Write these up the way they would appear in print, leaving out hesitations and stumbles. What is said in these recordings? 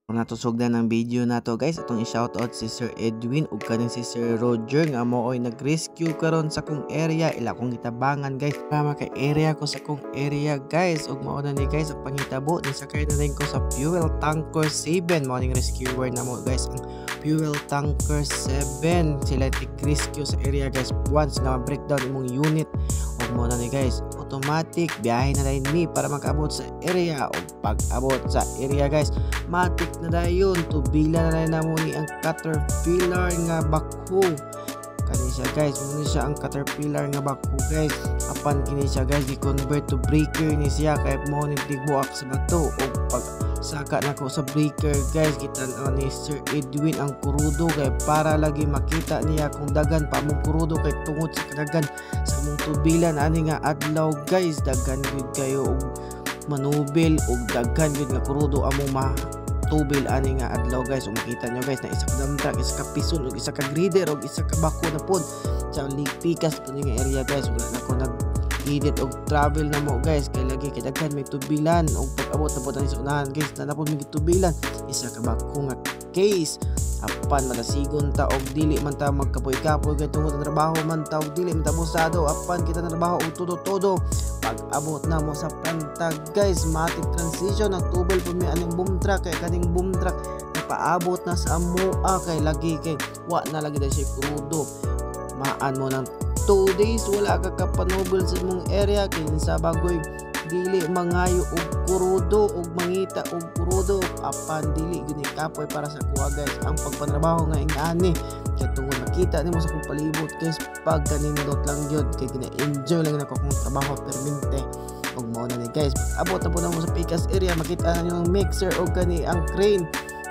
Natusog na ng video na to guys, atong i-shoutout si Sir Edwin ug kaning si Sir Roger nga mooy nag-rescue karon sa kong area. Ila kong gitabangan guys, para kay area ko sa kong area guys. Ug mao na ni guys ang pangitabo ni sakay na rin ko sa fuel tanker 7. Mao ning rescuer na mo guys, ang fuel tanker 7. Sila tig-rescue sa area guys once nga ma-breakdown imong unit. Ug mao na ni guys, automatic biyahe na rin ni para makaabot sa area. Ug pag-abot sa area guys, matik na dayon, tubila na rin namo ni ang caterpillar nga bako. Kani siya guys, muna siya ang caterpillar nga bako guys. Apan kini siya guys, i-convert to breaker ni siya kay mo ni tigbuak sa bato. O pag saka na ko sa breaker guys, kita ni Sir Edwin ang kurudo kay para lagi makita niya kung dagan pa mong kurudo kay tungod sa kadagan sa mong tubilan ani nga adlaw guys. Dagan gud kayo og manubil og daghan gud nga kurudo among tubil ani nga adlaw guys. O makita nyo guys na isa ka dump truck, isa ka pison ug isa ka grader ug isa ka bako na pod sa lipikas kani nga area guys. Wala na ko nag-edit og travel na mo guys kay lagi kay daghan may tubilan ug pag-abot na pod ani sa unahan guys na napod may tubilan isa ka bako nga case. Apan matasigon ta og dili man ta magkapoy-kapoy kay tungod ang trabaho man ta og dili man ta busado. Apan kita na trabaho og todo pag-abot na mo sa planta guys, matic transition ang tubel po may aning boom truck kay kaning boom truck napaabot na sa amoa kay lagi kay wa na lagi na siya kurudo. Maan mo ng 2 days wala ka kapanubel sa mong area kay sa bagoy dili mangayo og kurudo og mangita og kurudo. Apan dili gini kapoy para sa kuha guys ang pagpantrabaho nga ingani kay tungod makita nimo sa kong palibot guys pag kanindot lang yun kay gina-enjoy lang nako kung trabaho permente. Og mao na ni guys, abot na po na mo sa Picas area makita na yung mixer og kani ang crane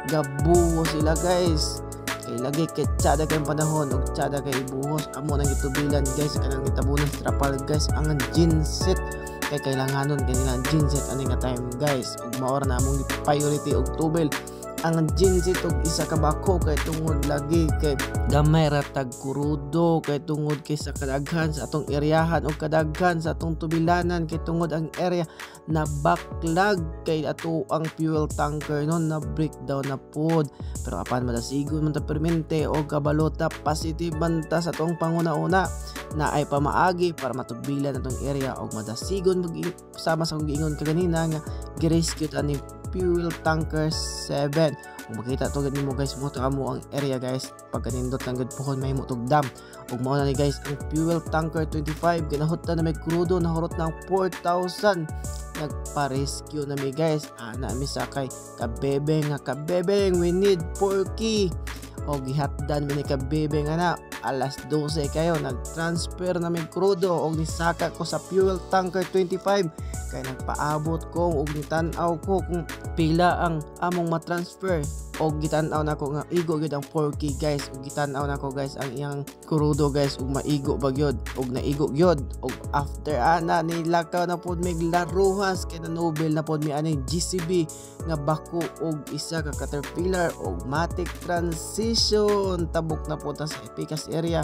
gabuho sila guys kay lagi kay tsada kay panahon og tsada kay ibuhos amo nang gitubilan guys kanang gitabunan sa trapal guys ang genset kay kailanganon kanila ang genset ani nga time guys. Ug maor na among priority og tubel ang genset og isa ka bako kay tungod lagi kay gamay ra tag kurudo kay tungod kay sa kadaghan sa atong eryahan o kadaghan sa atong tubilanan kay tungod ang area na backlog kay ato ang fuel tanker non na breakdown na pod. Pero apan madasigon man ta permente o kabalota positive man ta sa atong panguna-una na ay pamaagi para matubilan atong area og madasigon sama sa kong giingon kaganina nga gi-rescue ta ni fuel tanker 7. Kung makita to gani mo guys mo to amo ang area guys pag kanindot lang gud pohon mahimo tog dam. Ug mao na ni guys ang fuel tanker 25 ginahot na may krudo na horot ng 4,000 nagpa-rescue na mi guys. Ana mi sakay kabebeng nga kabebeng we need porky og gihatdan mi ni kabebeng ana alas 12 kayo nag-transfer na mi krudo og nisaka ko sa fuel tanker 25 kay nagpaabot ko og gitan-aw ko kung pila ang among ma-transfer og gitan-aw nako nga igo gyud ang 4K guys og gitan-aw nako guys ang iyang kurudo guys ug maigo ba gyud og naigo gyud og after ana nilakaw na pod mig laruhas kay na nobel na pod mi ani GCB nga bako og isa ka caterpillar og matic transition tabok na pod sa Picas area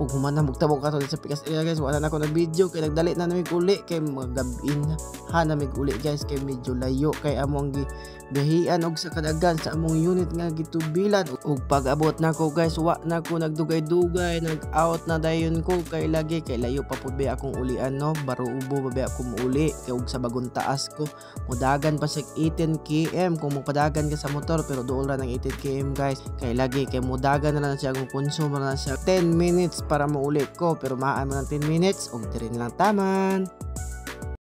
ug human na tabok ato sa Picas area guys. Wala na ko nag video kay nagdali na namig uli kay magabin ha namig uli guys kay medyo layo kay among bihian og sa kadagan sa among unit nga gitubilan ug pag-abot na ko guys wa na ko nagdugay-dugay nag-out na dayon ko kay lagi kay layo pa pud ba akong ulian no baro ubo ba ako muuli kay og sa bagong taas ko mudagan pa sa 18 km kung magpadagan ka sa motor pero duol ra ng 18 km guys kay lagi kay mudagan na lang siya kung konsumo na siya 10 minutes para mauli ko pero maan man ng 10 minutes og diri na lang taman.